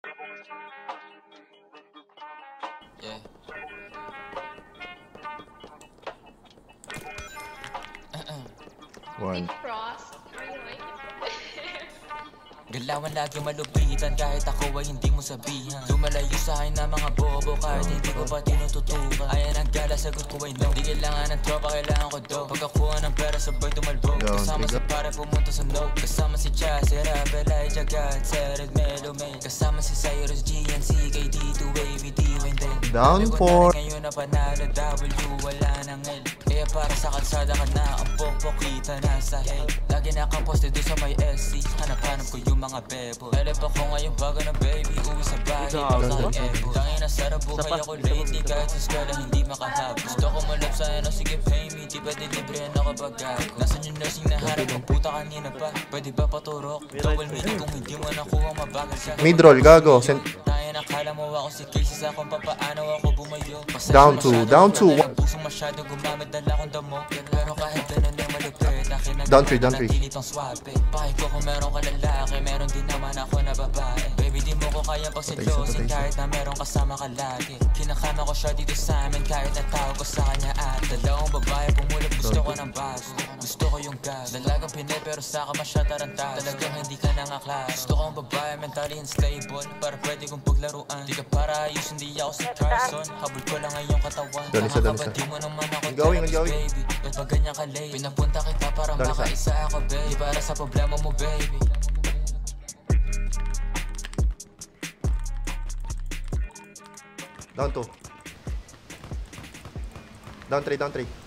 Yeah. One. Frost, are you like it? Galawan lagi malupitan kahit ako ay hindi mo sabihan. Lumalayo sa akin na mga bobo kahit hindi ko pa tinututukan. Ayan ang gala, sagot ko ay no. Di kailangan ng tropa, kailangan ko do. Pagkakuha ng pera sabay tumalbo. Kasama si pare pumunta sa no. Kasama si Chase, Rapel, Elijah, God, Sered, Melo, May. Kasama si Cyrus, GNC, KD2, ABD, Wendell. Down 4. Ngayon na panalo, W, wala nang L. Kaya para sa kalsada ka na, ang pokpok kita na sa hell. Lagi nakaposte doon sa may SC. Hanap-hanap ko yung mga bebo. Elep ako ngayon bago na baby. Uwi sa bahay, pagsaking ebo. Tangin na sarap buhay ako lately. Kahit sa eskwela hindi makahap. Gusto ko malap sa ano, sige pay me. Di pwede libre na kapag ako. Nasaan yung nursing na harap ang puta kanina pa? Pwede ba paturok? Double meeting kung hindi mo nakuha mabagal siya. Mid-roll, gago. Nakala mo ako si Casey sa kung papaano ako bumayo. Down 2, down 2. Pusong masyado gumamit dala kong damo. Pero kahit ganun ay malupit. Down 3, down 3. Pahay ko kung meron ka lalaki, meron din naman ako na babae. Baby di mo ko kaya pagsilosin kahit na meron kasama ka lagi. Kinakama ko siya dito sa amin kahit natawag ko sa kanya at dalawang babae pumulot gusto ko ng baso. Gusto ko yung gas, dalagang pinay pero saka masya tarantado. Talagang hindi ka nangaklas. Gusto ko ang babae mentally unstable para pwede kong paglaruan. Di ka para ayos, hindi ako si Carson. Habol ko lang ngayong katawan. Nakakabati mo naman ako therapist baby. Ba't pag ganyan ka late? Pinapunta kita para makaisa ako baby. Para sa problema mo baby. Down 2. Down 3, down 3.